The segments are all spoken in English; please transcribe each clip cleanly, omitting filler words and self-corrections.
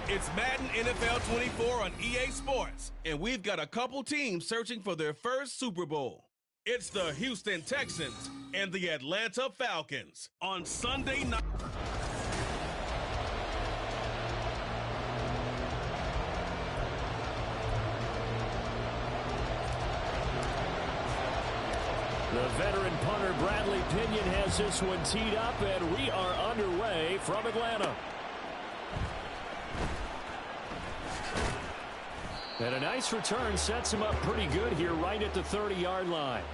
It's Madden NFL 24 on EA Sports, and we've got a couple teams searching for their first Super Bowl. It's the Houston Texans and the Atlanta Falcons on Sunday night. The veteran punter Bradley Pinion has this one teed up, and we are underway from Atlanta. And a nice return sets him up pretty good here right at the 30-yard line.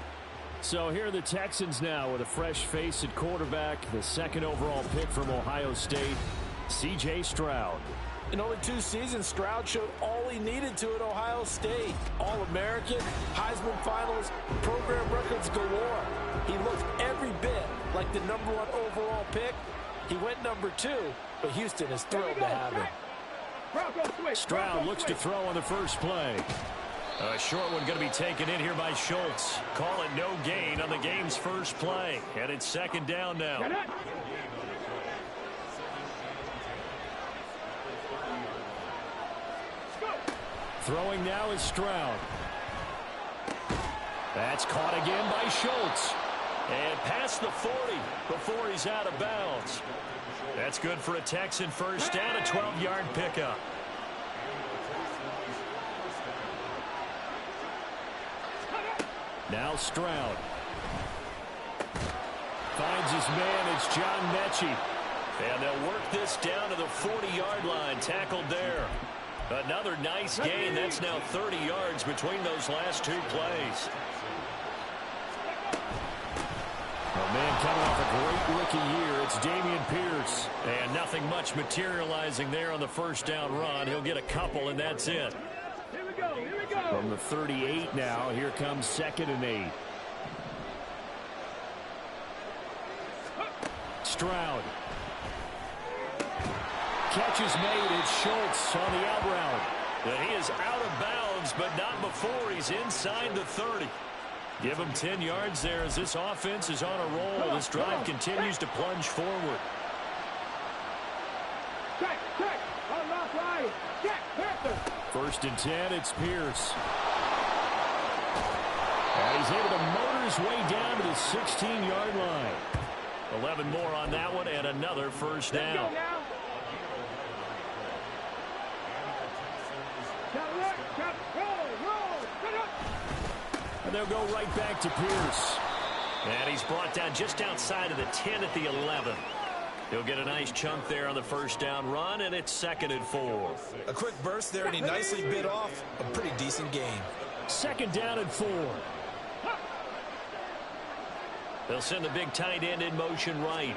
So here are the Texans now with a fresh face at quarterback, the second overall pick from Ohio State, C.J. Stroud. In only 2 seasons, Stroud showed all he needed to at Ohio State. All-American, Heisman Finals, program records galore. He looked every bit like the #1 overall pick. He went #2, but Houston is thrilled to have him. Stroud looks to throw on the first play. A short one going to be taken in here by Schultz. Call it no gain on the game's first play. And it's second down now. Throwing now is Stroud. That's caught again by Schultz. And past the 40 before he's out of bounds. That's good for a Texan first down, a 12-yard pickup. Now Stroud. Finds his man, it's John Mechie. And they'll work this down to the 40-yard line, tackled there. Another nice gain. That's now 30 yards between those last 2 plays. A man coming off a great rookie year, it's Dameon Pierce. And nothing much materializing there on the first down run. He'll get a couple, and that's it. Here we go, here we go. From the 38 now, here comes 2nd and 8. Stroud. Catch is made. It's Schultz on the out route. And he is out of bounds, but not before he's inside the 30. Give him 10 yards there as this offense is on a roll. This drive continues to plunge forward. Check. On left line. Check. Panther. 1st and 10, it's Pierce. And he's able to motor his way down to the 16-yard line. 11 more on that one, and another first down. And they'll go right back to Pierce. And he's brought down just outside of the 10 at the 11. He'll get a nice chunk there on the first down run, and it's 2nd and 4. A quick burst there, and he nicely bit off a pretty decent gain. 2nd down and 4. They'll send the big tight end in motion right.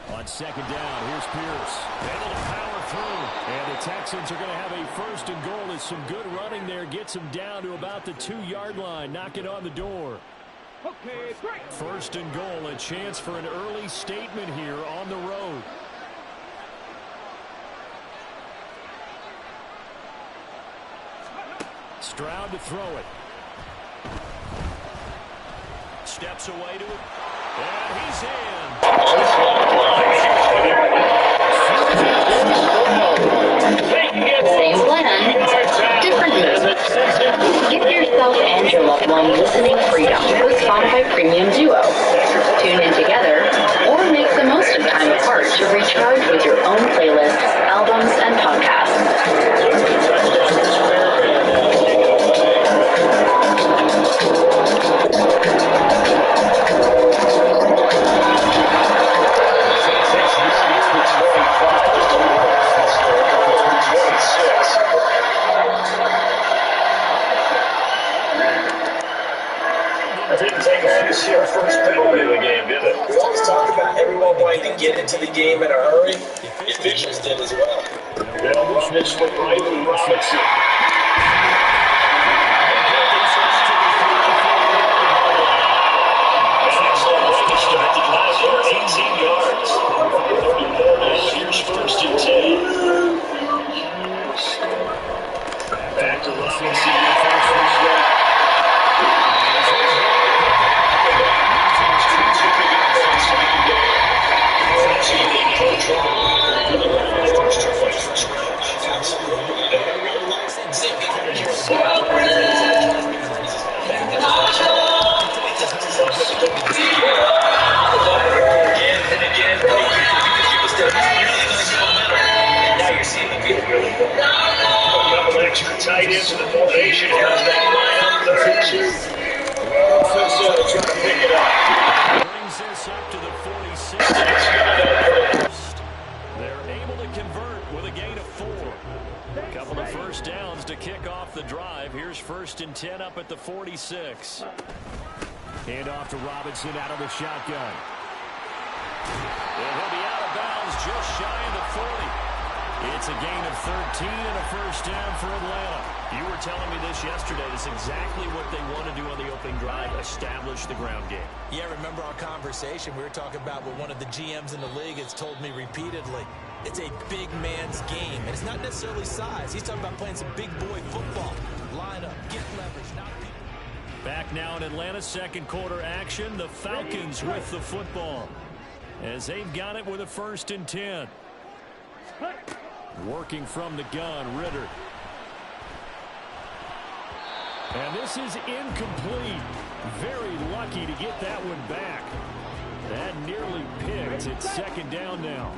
On 2nd down, here's Pierce. Able to power through. And the Texans are going to have a 1st and goal as some good running there gets them down to about the 2-yard line. Knocking on the door. Okay, great. 1st and goal, a chance for an early statement here on the road. Stroud to throw it. Steps away to it. And he's in. Same plan, different move. Give yourself and your loved one listening freedom with Spotify Premium Duo. Tune in together or make the most of time apart to recharge with your own playlists, albums, and podcasts. First penalty of the game, did it? We always talk about everyone wanting to get into the game in a hurry. The officials did as well. Yeah, this looked right to Robinson. Last 18 yards. And here's 1st and 10. Back to Robinson. First round. this up to the 46. They're able to convert with a gain of 4. A couple of first downs to kick off the drive. Here's 1st and 10 up at the 46. Hand off to Robinson out of the shotgun. And he'll be out of bounds just shy of the 40. It's a gain of 13 and a first down for Atlanta. You were telling me this yesterday. It's exactly what they want to do on the opening drive, establish the ground game. Yeah, remember our conversation? We were talking about what one of the GMs in the league has told me repeatedly. It's a big man's game, and it's not necessarily size. He's talking about playing some big boy football. Line up, get leverage, not people. Back now in Atlanta, second quarter action. The Falcons with the football as they've got it with a 1st and 10. Working from the gun, Ritter. And this is incomplete. Very lucky to get that one back. That nearly picked. It's 2nd down now.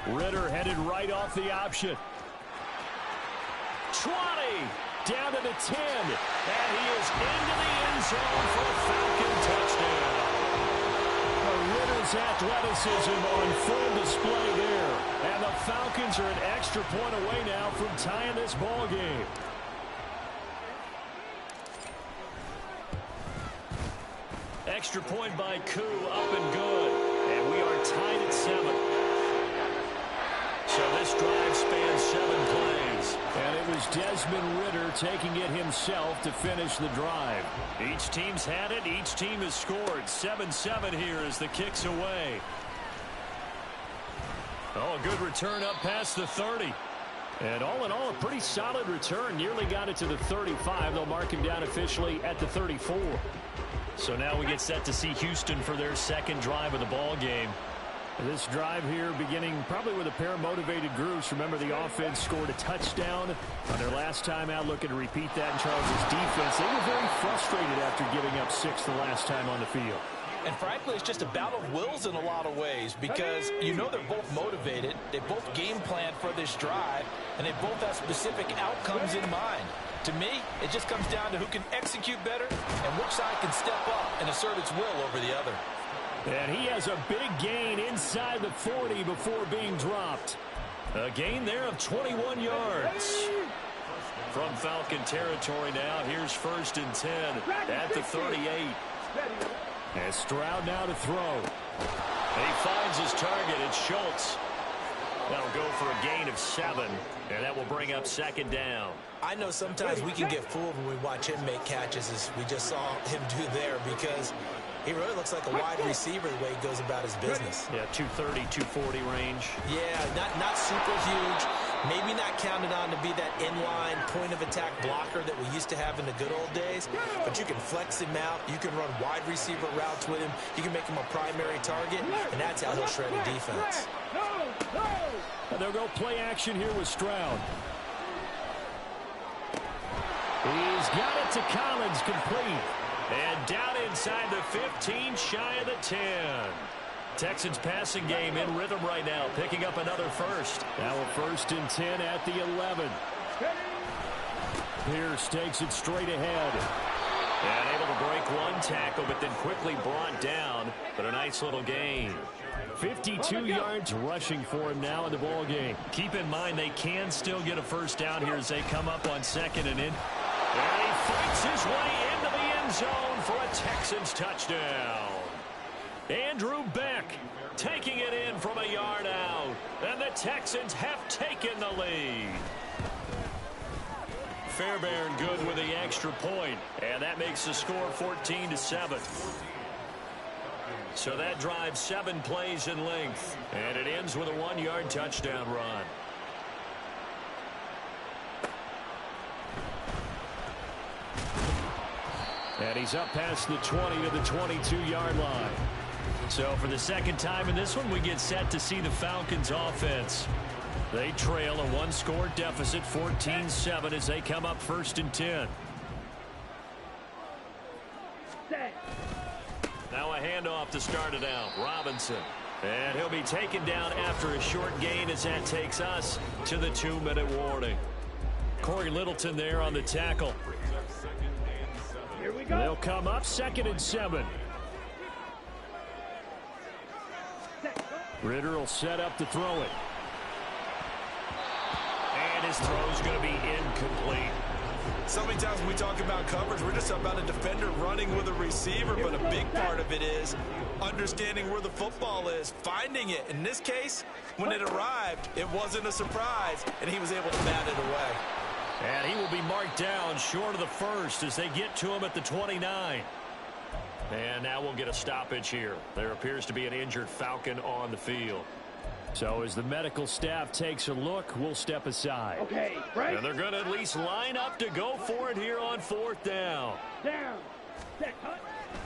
Ritter headed right off the option. 20. Down to the 10. And he is into the end zone for a Falcon touchdown. Ritter's athleticism on full display there. And the Falcons are an extra point away now from tying this ball game. Extra point by Koo, up and good. And we are tied at 7. So this drive spans 7 plays. And it was Desmond Ritter taking it himself to finish the drive. Each team's had it. Each team has scored. 7-7 here as the kick's away. Oh, a good return up past the 30. And all in all, a pretty solid return. Nearly got it to the 35. They'll mark him down officially at the 34. So now we get set to see Houston for their second drive of the ball game. This drive here beginning probably with a pair of motivated groups. Remember, the offense scored a touchdown on their last time out. Looking to repeat that in Charles' defense. They were very frustrated after giving up 6 the last time on the field. And frankly, it's just a battle of wills in a lot of ways because you know they're both motivated. They both game planned for this drive, and they both have specific outcomes in mind. To me, it just comes down to who can execute better and which side can step up and assert its will over the other. And he has a big gain inside the 40 before being dropped. A gain there of 21 yards. From Falcon territory now, here's 1st and 10 at the 38. And Stroud now to throw. He finds his target. It's Schultz. That'll go for a gain of 7, and that will bring up 2nd down. I know sometimes we can get fooled when we watch him make catches, as we just saw him do there, because he really looks like a wide receiver the way he goes about his business. Yeah, 230, 240 range. Yeah, not super huge. Maybe not counted on to be that inline point-of-attack blocker that we used to have in the good old days. But you can flex him out. You can run wide receiver routes with him. You can make him a primary target, and that's how he'll shred a defense. They'll go play action here with Stroud. He's got it to Collins, complete. And down inside the 15, shy of the 10. Texans passing game in rhythm right now, picking up another first. Now a 1st and 10 at the 11. Pierce takes it straight ahead. And able to break one tackle, but then quickly brought down. But a nice little gain. 52 yards rushing for him now in the ball game. Keep in mind they can still get a first down here as they come up on 2nd and in. And he fights his way into the end zone for a Texans touchdown. Andrew Beck taking it in from a yard out. And the Texans have taken the lead. Fairbairn good with the extra point. And that makes the score 14-7. So that drives 7 plays in length. And it ends with a 1-yard touchdown run. And he's up past the 20 to the 22-yard line. So for the second time in this one, we get set to see the Falcons offense. They trail a 1-score deficit, 14-7, as they come up 1st and 10. Now a handoff to start it out. Robinson. And he'll be taken down after a short gain as that takes us to the 2-minute warning. Corey Littleton there on the tackle. They'll come up 2nd and 7. Ritter will set up to throw it. And his throw's going to be incomplete. So many times when we talk about coverage, we're just about a defender running with a receiver, but a big part of it is understanding where the football is, finding it. In this case, when it arrived, it wasn't a surprise, and he was able to bat it away. And he will be marked down short of the first as they get to him at the 29. And now we'll get a stoppage here. There appears to be an injured Falcon on the field. So as the medical staff takes a look, we'll step aside. Okay, right. And they're going to at least line up to go for it here on 4th down. Down. Set, cut.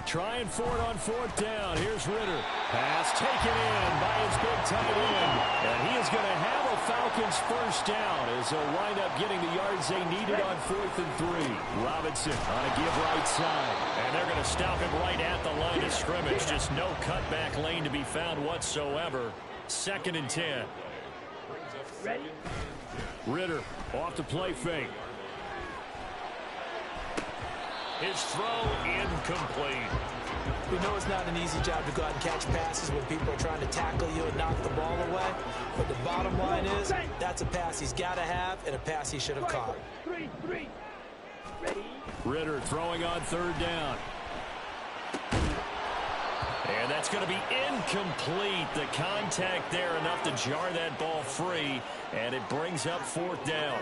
Trying for it on 4th down. Here's Ritter. Pass taken in by his big tight end. And he is going to have a Falcons first down as they'll wind up getting the yards they needed on 4th and 3. Robinson on a give right side. And they're going to stop him right at the line of scrimmage. Just no cutback lane to be found whatsoever. 2nd and 10. Ready? Ritter off the play fake. His throw incomplete. We know it's not an easy job to go out and catch passes when people are trying to tackle you and knock the ball away. But the bottom line is, that's a pass he's got to have and a pass he should have caught. 3, 3. Ready? Ritter throwing on 3rd down. And that's going to be incomplete. The contact there enough to jar that ball free, and it brings up 4th down.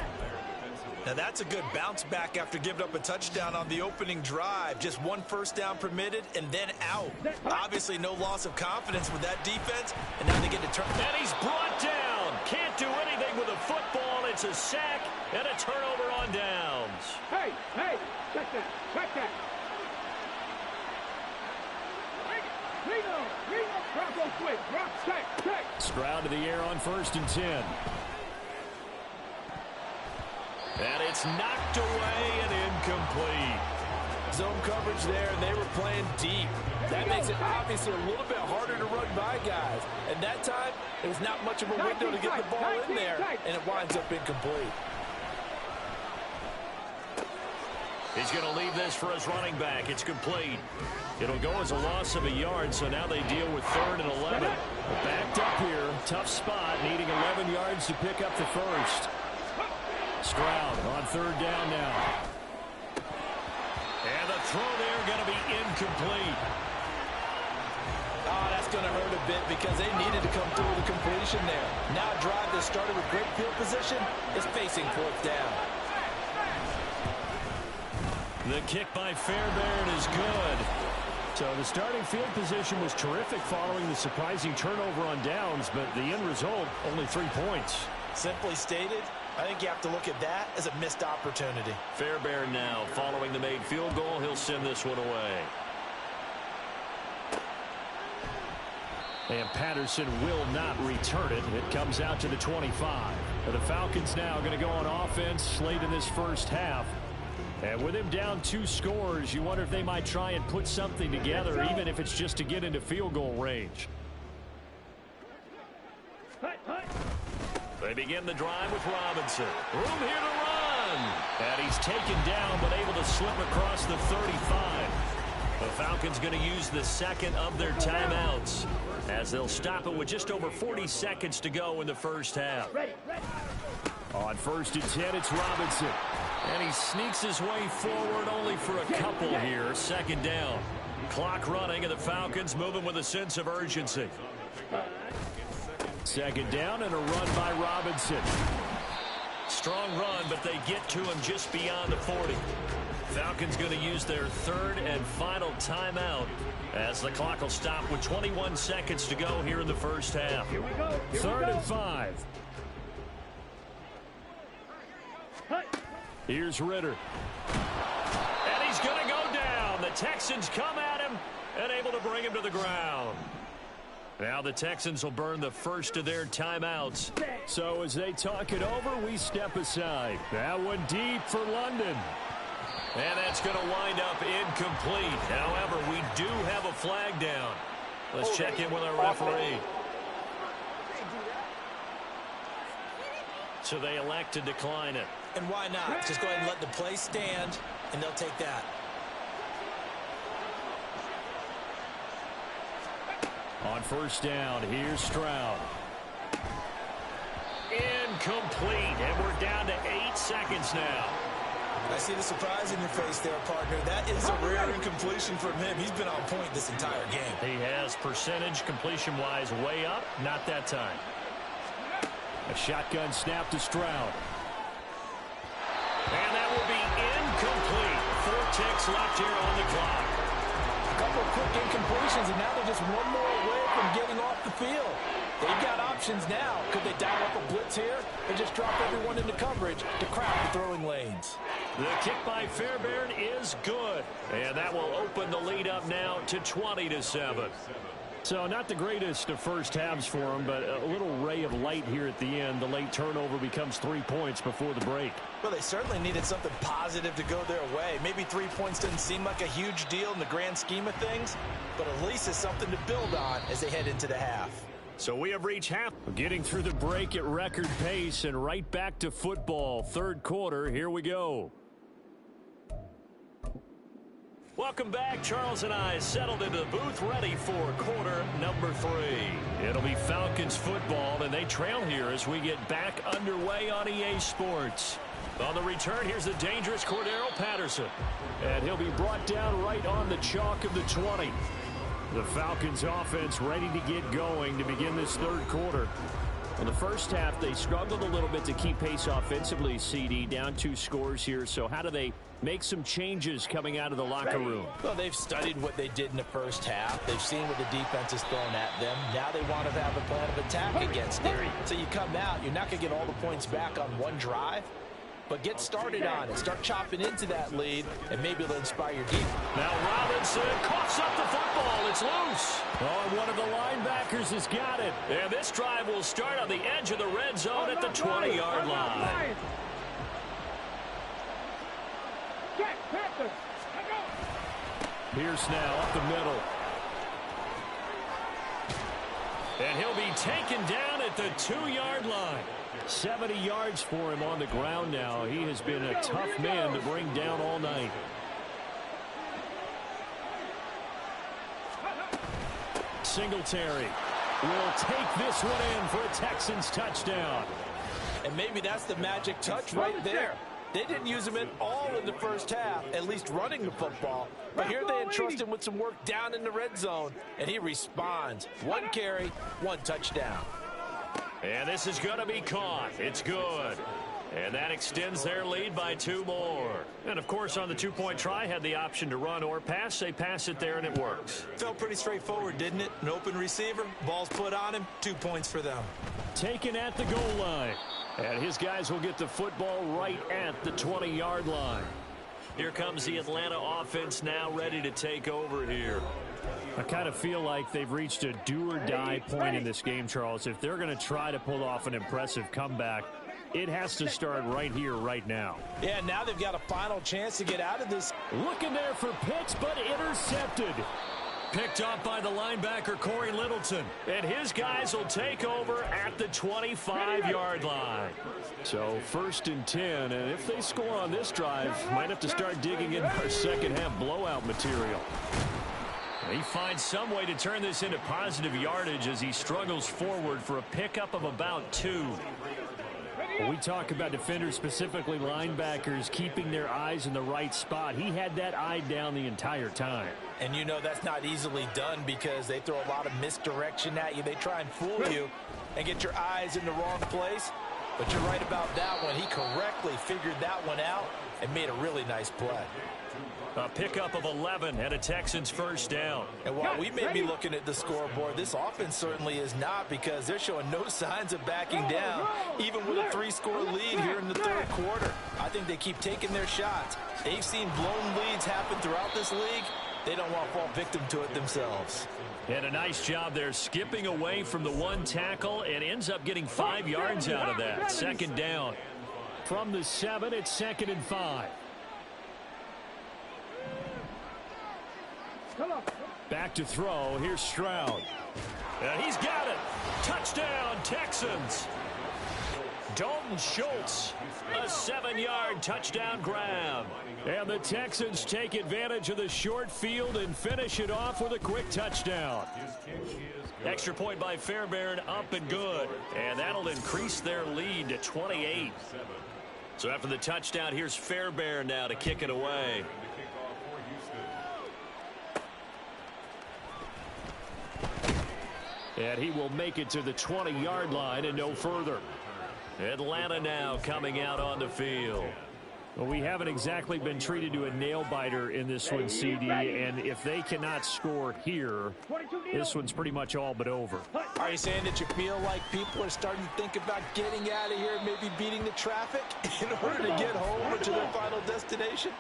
Now that's a good bounce back after giving up a touchdown on the opening drive. Just 1 first down permitted and then out. Obviously no loss of confidence with that defense, and now they get to turn. And he's brought down. Can't do anything with a football. It's a sack and a turnover on downs. Hey, check that, check that. Reno, Bronco quick, drop, check. Stroud to the air on 1st and 10. And it's knocked away and incomplete. Zone coverage there, and they were playing deep. That makes it obviously a little bit harder to run by guys. And that time, there was not much of a window to get the ball in there, and it winds up incomplete. He's going to leave this for his running back. It's complete. It'll go as a loss of a yard, so now they deal with 3rd and 11. Backed up here, tough spot, needing 11 yards to pick up the first. Stroud on 3rd down now. And the throw there going to be incomplete. Oh, that's going to hurt a bit because they needed to come through with a completion there. Now a drive that started with great field position is facing 4th down. The kick by Fairbairn is good. So the starting field position was terrific following the surprising turnover on downs, but the end result, only 3 points. Simply stated, I think you have to look at that as a missed opportunity. Fairbairn now, following the made field goal, he'll send this one away. And Patterson will not return it. It comes out to the 25. And the Falcons now going to go on offense late in this first half. And with him down 2 scores, you wonder if they might try and put something together, even if it's just to get into field goal range. They begin the drive with Robinson. Room here to run. And he's taken down, but able to slip across the 35. The Falcons going to use the 2nd of their timeouts as they'll stop it with just over 40 seconds to go in the first half. On 1st and 10, it's Robinson. And he sneaks his way forward only for a couple here. 2nd down. Clock running, and the Falcons moving with a sense of urgency. 2nd down and a run by Robinson. Strong run, but they get to him just beyond the 40. Falcons going to use their 3rd and final timeout as the clock will stop with 21 seconds to go here in the first half. 3rd and 5. Here's Ritter. And he's going to go down. The Texans come at him and able to bring him to the ground. Now the Texans will burn the first of their timeouts. So as they talk it over, we step aside. That one deep for London. And that's going to wind up incomplete. However, we do have a flag down. Let's check in with our referee. So they elect to decline it. And why not? Just go ahead and let the play stand, and they'll take that. On first down, here's Stroud. Incomplete, and we're down to 8 seconds now. I see the surprise in your face there, partner. That is a rare incompletion from him. He's been on point this entire game. He has percentage completion-wise way up, not that time. A shotgun snap to Stroud. And that will be incomplete. 4 ticks left here on the clock. A couple of quick incompletions, and now they're just one more away from getting off the field. They've got options now. Could they dial up a blitz here and just drop everyone into coverage to crowd the throwing lanes? The kick by Fairbairn is good. And that will open the lead up now to 20-7. So not the greatest of first halves for them, but a little ray of light here at the end. The late turnover becomes 3 points before the break. Well, they certainly needed something positive to go their way. Maybe 3 points doesn't seem like a huge deal in the grand scheme of things, but at least it's something to build on as they head into the half. So we have reached half. Getting through the break at record pace and right back to football. Third quarter, here we go. Welcome back. Charles and I settled into the booth ready for quarter number 3. It'll be Falcons football, and they trail here as we get back underway on EA Sports. On the return, here's the dangerous Cordero Patterson. And he'll be brought down right on the chalk of the 20. The Falcons offense ready to get going to begin this third quarter. In the first half, they struggled a little bit to keep pace offensively, CD, down 2 scores here. So how do they make some changes coming out of the locker room? Well, they've studied what they did in the first half. They've seen what the defense has thrown at them. Now they want to have a plan of attack against it. So you come out, you're not going to get all the points back on one drive, but get started on it. Start chopping into that lead, and maybe it'll inspire your defense. Now Robinson coughs up the football. It's loose. Oh, one of the linebackers has got it. And this drive will start on the edge of the red zone at the 20-yard line. Pierce now up the middle. And he'll be taken down at the 2-yard line. 70 yards for him on the ground now. He has been a tough man to bring down all night. Singletary will take this one in for a Texans touchdown. And maybe that's the magic touch right there. They didn't use him at all in the first half, at least running the football. But here they entrust him with some work down in the red zone, and he responds. 1 carry, 1 touchdown. And this is going to be caught. It's good. And that extends their lead by 2 more. And, of course, on the 2-point try, had the option to run or pass. They pass it there, and it works. Felt pretty straightforward, didn't it? An open receiver, ball's put on him, 2 points for them. Taken at the goal line. And his guys will get the football right at the 20-yard line. Here comes the Atlanta offense now ready to take over here. I kind of feel like they've reached a do-or-die point in this game, Charles. If they're going to try to pull off an impressive comeback, it has to start right here, right now. Yeah, now they've got a final chance to get out of this. Looking there for Pitts, but intercepted. Picked up by the linebacker, Corey Littleton. And his guys will take over at the 25-yard line. So 1st and 10, and if they score on this drive, might have to start digging in our second-half blowout material. He finds some way to turn this into positive yardage as he struggles forward for a pickup of about 2. When we talk about defenders, specifically linebackers, keeping their eyes in the right spot, he had that eye down the entire time. And you know that's not easily done because they throw a lot of misdirection at you. They try and fool you and get your eyes in the wrong place. But you're right about that one. He correctly figured that one out and made a really nice play. A pickup of 11 and a Texans first down. And while we may be looking at the scoreboard, this offense certainly is not because they're showing no signs of backing down, even with a 3-score lead here in the third quarter. I think they keep taking their shots. They've seen blown leads happen throughout this league. They don't want to fall victim to it themselves. And a nice job there skipping away from the 1 tackle and ends up getting 5 yards out of that. 2nd down. From the 7, it's 2nd and 5. Back to throw. Here's Stroud. And he's got it. Touchdown, Texans. Dalton Schultz, a 7-yard touchdown grab. And the Texans take advantage of the short field and finish it off with a quick touchdown. Extra point by Fairbairn, up and good. And that'll increase their lead to 28. So after the touchdown, here's Fairbairn now to kick it away. And he will make it to the 20-yard line and no further. Atlanta now coming out on the field. Well, we haven't exactly been treated to a nail-biter in this one, CD, and if they cannot score here, this one's pretty much all but over. Are you saying that you feel like people are starting to think about getting out of here and maybe beating the traffic in order to get home or to their final destination?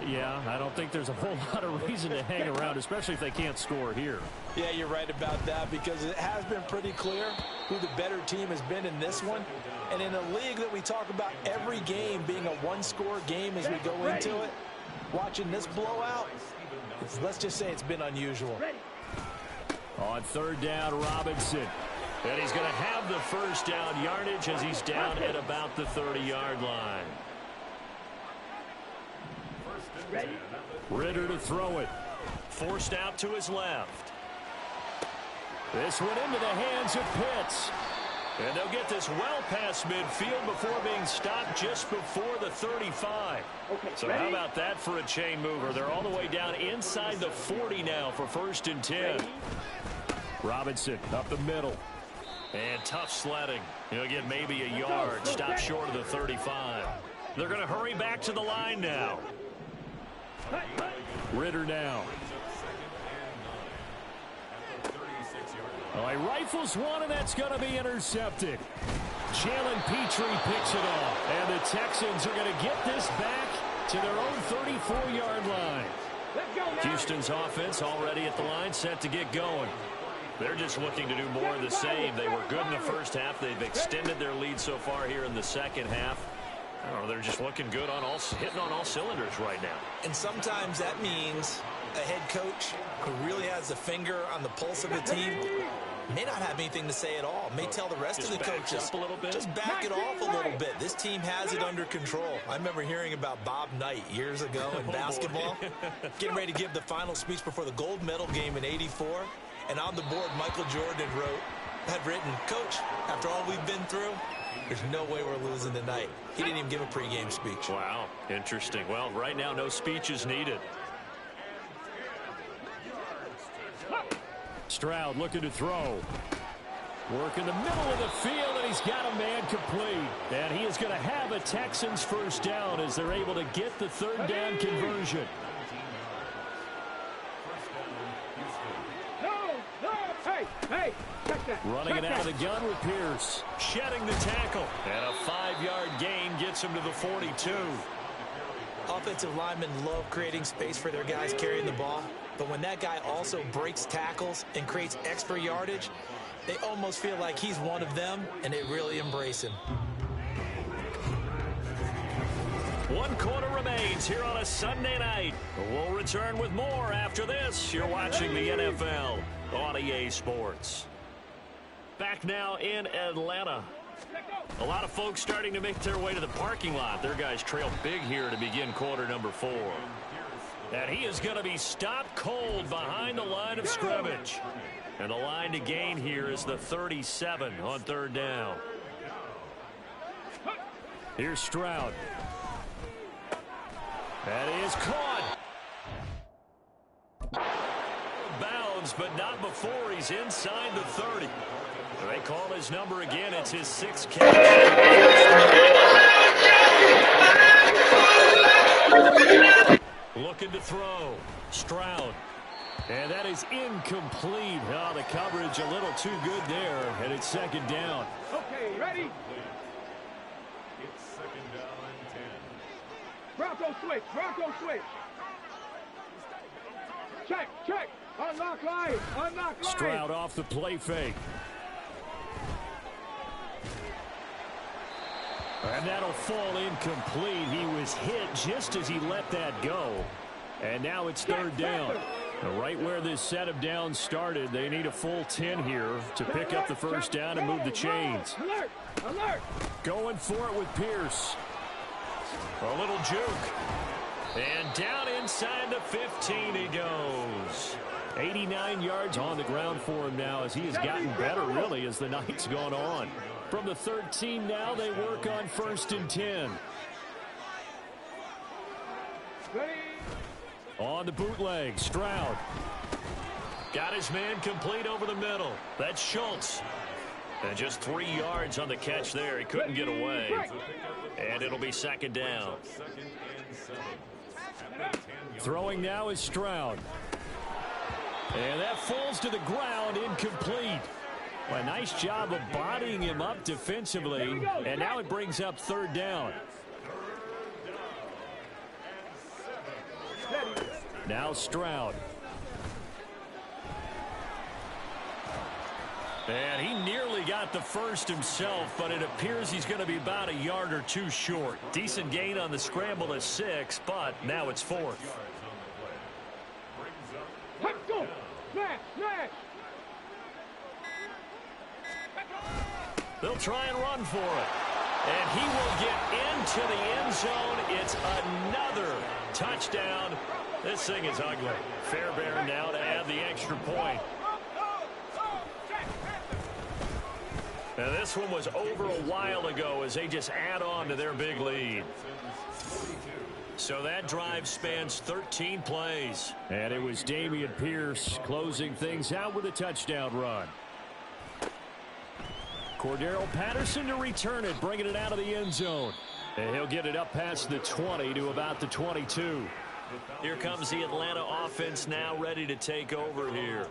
Yeah, I don't think there's a whole lot of reason to hang around, especially if they can't score here. Yeah, you're right about that, because it has been pretty clear who the better team has been in this one. And in a league that we talk about every game being a one-score game as we go into it, watching this blowout, let's just say it's been unusual. On third down, Robinson. And he's going to have the first down yardage as he's down at about the 30-yard line. Ritter to throw it. Forced out to his left. This one into the hands of Pitts. And they'll get this well past midfield before being stopped just before the 35. So how about that for a chain mover? They're all the way down inside the 40 now for 1st and 10. Robinson up the middle. And tough sledding. He'll get maybe a yard. Stop short of the 35. They're going to hurry back to the line now. Ritter now. Oh, he rifles one, and that's going to be intercepted. Jalen Petrie picks it off. And the Texans are going to get this back to their own 34-yard line. Houston's offense already at the line, set to get going. They're just looking to do more of the same. They were good in the first half. They've extended their lead so far here in the second half. I don't know, they're just looking good on hitting on all cylinders right now. And sometimes that means a head coach who really has a finger on the pulse of the team may not have anything to say at all. May tell the rest of the coaches, a little bit. Just back it off a little bit. This team has it under control. I remember hearing about Bob Knight years ago in basketball, getting ready to give the final speech before the gold medal game in '84. And on the board, Michael Jordan had written, "Coach, after all we've been through, there's no way we're losing tonight." He didn't even give a pregame speech. Wow, interesting. Well, right now, no speech is needed. Stroud looking to throw. Work in the middle of the field, and he's got a man complete. And he is going to have a Texans first down as they're able to get the third down conversion. Hey, check that. Running it out of the gun with Pierce. Shedding the tackle. And a 5-yard gain gets him to the 42. Offensive linemen love creating space for their guys carrying the ball. But when that guy also breaks tackles and creates extra yardage, they almost feel like he's one of them, and they really embrace him. 1 quarter remains here on a Sunday night. We'll return with more after this. You're watching the NFL on EA Sports. Back now in Atlanta. A lot of folks starting to make their way to the parking lot. Their guys trail big here to begin quarter number 4. And he is going to be stopped cold behind the line of scrimmage. And the line to gain here is the 37 on third down. Here's Stroud. That is caught. Bounds, but not before he's inside the 30. They call his number again. It's his 6th catch. Looking to throw. Stroud. And that is incomplete. Oh, the coverage a little too good there. And it's 2nd down. Okay, ready? It's 2nd down and 10. Bronco switch. Check. Unlock line. Stroud off the play fake. And that'll fall incomplete. He was hit just as he let that go. And now it's 3rd down. Right where this set of downs started, they need a full 10 here to pick up the first down and move the chains. Alert! Going for it with Pierce. A little juke. And down inside the 15 he goes. 89 yards on the ground for him now as he has gotten better, really, as the night's gone on. From the 13 now, they work on 1st and 10. On the bootleg, Stroud. Got his man complete over the middle. That's Schultz. And just 3 yards on the catch there. He couldn't get away. And it'll be 2nd down. Throwing now is Stroud. And that falls to the ground, incomplete. Well, a nice job of bodying him up defensively. And now it brings up 3rd down. Now Stroud. And he nearly got the first himself, but it appears he's going to be about a yard or 2 short. Decent gain on the scramble at 6, but now it's 4th. They'll try and run for it. And he will get into the end zone. It's another touchdown. This thing is ugly. Fairbairn now to add the extra point. Now this one was over a while ago as they just add on to their big lead. So that drive spans 13 plays. And it was Dameon Pierce closing things out with a touchdown run. Cordero Patterson to return it, bringing it out of the end zone. And he'll get it up past the 20 to about the 22. Here comes the Atlanta offense now ready to take over here.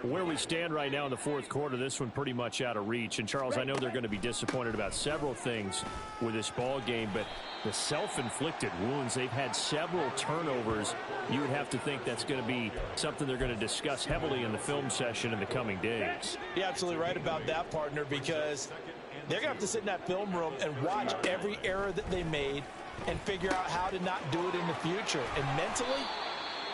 Where we stand right now in the 4th quarter, this one pretty much out of reach. And, Charles, I know they're going to be disappointed about several things with this ball game, but the self-inflicted wounds, they've had several turnovers. You would have to think that's going to be something they're going to discuss heavily in the film session in the coming days. You're absolutely right about that, partner, because they're going to have to sit in that film room and watch every error that they made and figure out how to not do it in the future. And mentally,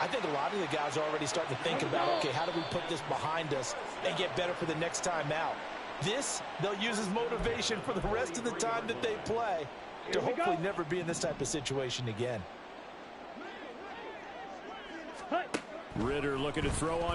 I think a lot of the guys are already starting to think about, okay, how do we put this behind us and get better for the next time out? This, they'll use as motivation for the rest of the time that they play to hopefully never be in this type of situation again. Ritter looking to throw on